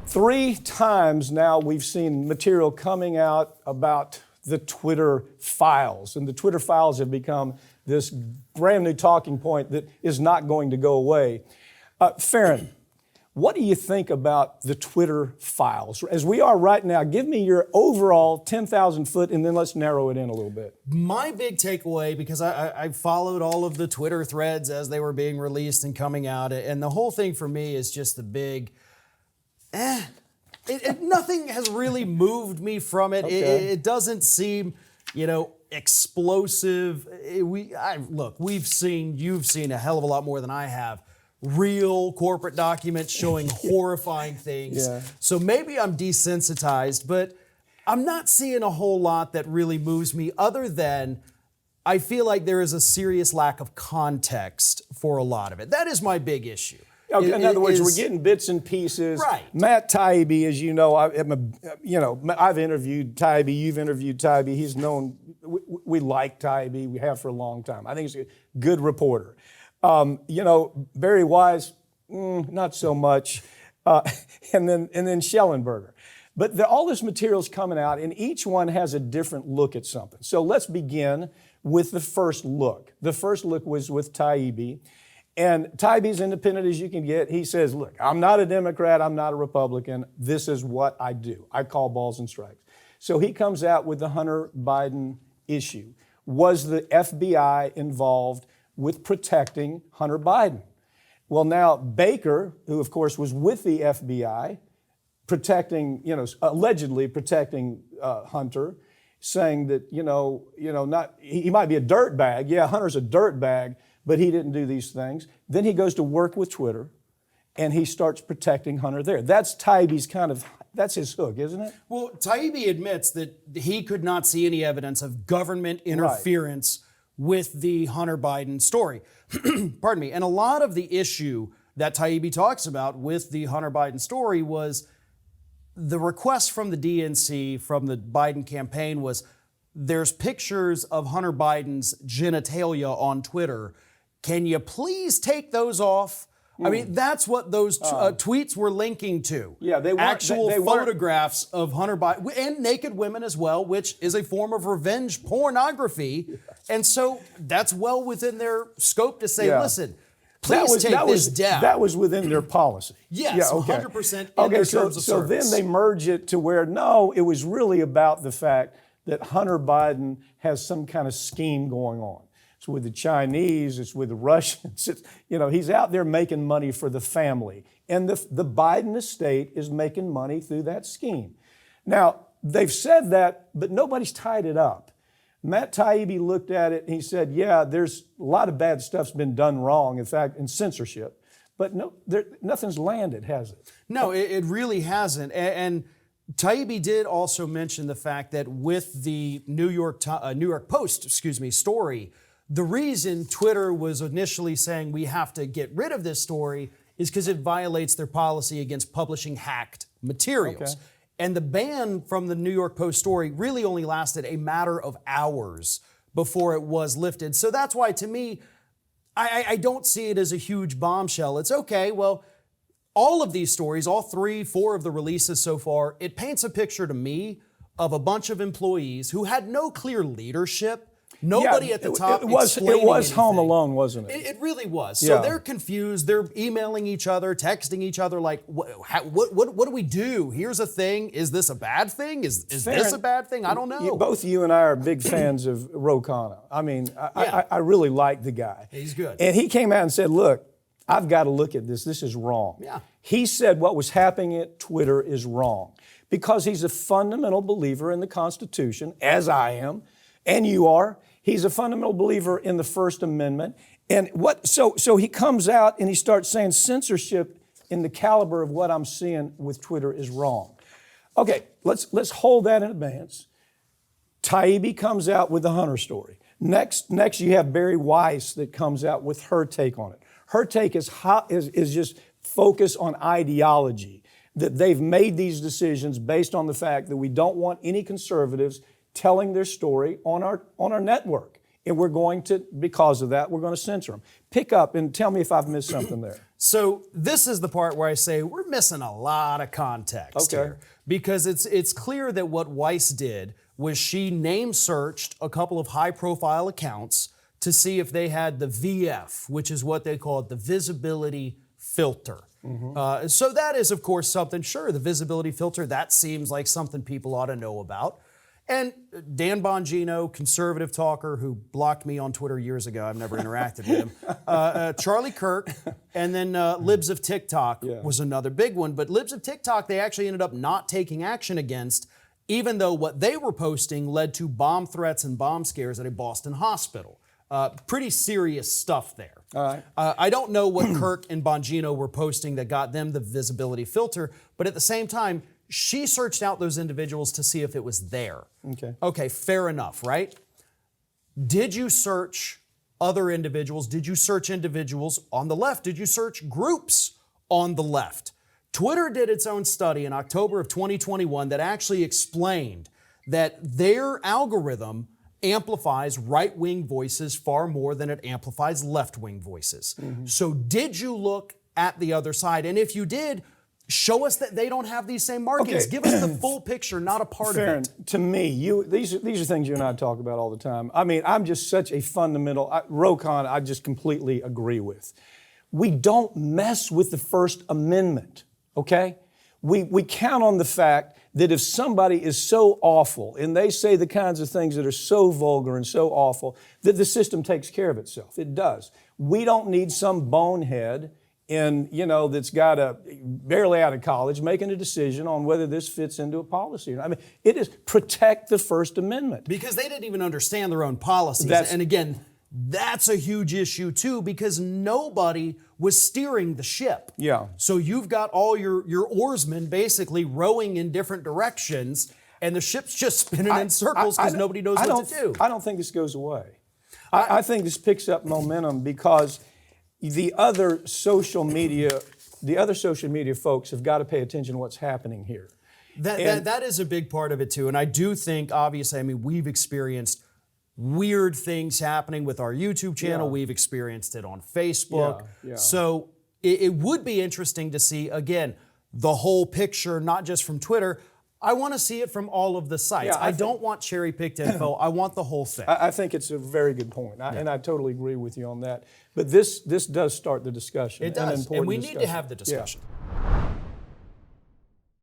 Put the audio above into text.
Three times now we've seen material coming out about the Twitter files, and the Twitter files have become this brand new talking point that is not going to go away. Farron, what do you think about the Twitter files? As we are right now, give me your overall 10,000 foot, and then let's narrow it in a little bit. My big takeaway, because I followed all of the Twitter threads as they were being released and coming out, and the whole thing for me is just the big, nothing has really moved me from it. Okay. It doesn't seem, explosive. You've seen a hell of a lot more than I have. Real corporate documents showing horrifying things. Yeah. So maybe I'm desensitized, but I'm not seeing a whole lot that really moves me other than I feel like there is a serious lack of context for a lot of it. That is my big issue. Okay, in other words, we're getting bits and pieces. Right. Matt Taibbi, as you know, I've interviewed Taibbi. You've interviewed Taibbi. He's known. We like Taibbi. We have for a long time. I think he's a good reporter. Barry Wise, not so much. And then Schellenberger. But all this material's coming out, and each one has a different look at something. So let's begin with the first look. The first look was with Taibbi. And Taibbi's independent as you can get. He says, look, I'm not a Democrat, I'm not a Republican. This is what I do. I call balls and strikes. So he comes out with the Hunter Biden issue. Was the FBI involved with protecting Hunter Biden? Well, now Baker, who of course was with the FBI, allegedly protecting Hunter, saying that, he might be a dirtbag. Yeah, Hunter's a dirtbag, but he didn't do these things. Then he goes to work with Twitter, and he starts protecting Hunter there. That's Taibbi's that's his hook, isn't it? Well, Taibbi admits that he could not see any evidence of government interference with the Hunter Biden story. Pardon me. And a lot of the issue that Taibbi talks about with the Hunter Biden story was the request from the DNC, from the Biden campaign, was there's pictures of Hunter Biden's genitalia on Twitter. Can you please take those off? I mean, that's what those tweets were linking to. Yeah, they weren't actual photographs of Hunter Biden and naked women as well, which is a form of revenge pornography. And so that's well within their scope to say, listen, please take this down. That was within their policy. Yes, 100% in their terms of service. So then they merge it to where, no, it was really about the fact that Hunter Biden has some kind of scheme going on. It's with the Chinese, it's with the Russians. He's out there making money for the family. And the Biden estate is making money through that scheme. Now, they've said that, but nobody's tied it up. Matt Taibbi looked at it and he said, yeah, there's a lot of bad stuff's been done wrong, in fact, in censorship. But nothing's landed, has it? No, it really hasn't. And Taibbi did also mention the fact that with the New York Post, story, the reason Twitter was initially saying we have to get rid of this story is because it violates their policy against publishing hacked materials. Okay. And the ban from the New York Post story really only lasted a matter of hours before it was lifted. So that's why, to me, I don't see it as a huge bombshell. It's okay, well, all of these stories, all 3-4 of the releases so far, it paints a picture to me of a bunch of employees who had no clear leadership. Nobody at the top explaining It was anything. Home Alone, wasn't it? It really was. So they're confused. They're emailing each other, texting each other like, what do we do? Here's a thing. Is this a bad thing? Is this a bad thing? I don't know. Both you and I are big fans of Ro Khanna. I mean, I really like the guy. He's good. And he came out and said, look, I've got to look at this. This is wrong. Yeah. He said what was happening at Twitter is wrong because he's a fundamental believer in the Constitution, as I am, and you are. He's a fundamental believer in the First Amendment. And so he comes out and he starts saying censorship in the caliber of what I'm seeing with Twitter is wrong. Okay, let's hold that in advance. Taibbi comes out with the Hunter story. Next you have Barry Weiss that comes out with her take on it. Her take is just focus on ideology, that they've made these decisions based on the fact that we don't want any conservatives telling their story on our network. And we're going to, because of that, we're going to censor them. Pick up and tell me if I've missed something there. So this is the part where I say we're missing a lot of context Okay. here, because it's clear that what Weiss did was she name searched a couple of high profile accounts to see if they had the VF, which is what they call the visibility filter. So that is, of course, something, sure, the visibility filter, that seems like something people ought to know about. And Dan Bongino, conservative talker who blocked me on Twitter years ago, I've never interacted with him. Charlie Kirk, and then Libs of TikTok was another big one. But Libs of TikTok, they actually ended up not taking action against, even though what they were posting led to bomb threats and bomb scares at a Boston hospital. Pretty serious stuff there. All right. I don't know what Kirk and Bongino were posting that got them the visibility filter, but at the same time, she searched out those individuals to see if it was there. Okay. Okay, fair enough, right? Did you search other individuals? Did you search individuals on the left? Did you search groups on the left? Twitter did its own study in October of 2021 that actually explained that their algorithm amplifies right-wing voices far more than it amplifies left-wing voices. So did you look at the other side? And if you did, show us that they don't have these same markings. Okay. Give us the full picture, not a part of it. To me, these are things you and I talk about all the time. I mean, I'm just such a fundamental, Rokon, I just completely agree with. We don't mess with the First Amendment, okay? We count on the fact that if somebody is so awful and they say the kinds of things that are so vulgar and so awful, that the system takes care of itself. It does. We don't need some bonehead that's got barely out of college making a decision on whether this fits into a policy. I mean, it is protect the First Amendment. Because they didn't even understand their own policies. And again, that's a huge issue too, because nobody was steering the ship. Yeah. So you've got all your oarsmen basically rowing in different directions, and the ship's just spinning in circles because nobody knows what to do. I don't think this goes away. I think this picks up momentum because the other social media folks have got to pay attention to what's happening here. That is a big part of it too. And I do think, obviously, I mean, we've experienced weird things happening with our YouTube channel. Yeah. We've experienced it on Facebook. Yeah. So it would be interesting to see, again, the whole picture, not just from Twitter. I want to see it from all of the sites. Yeah, I don't want cherry-picked info. I want the whole thing. I think it's a very good point, and I totally agree with you on that. But this does start the discussion. It does, and we need to discussion. have the discussion. Yeah.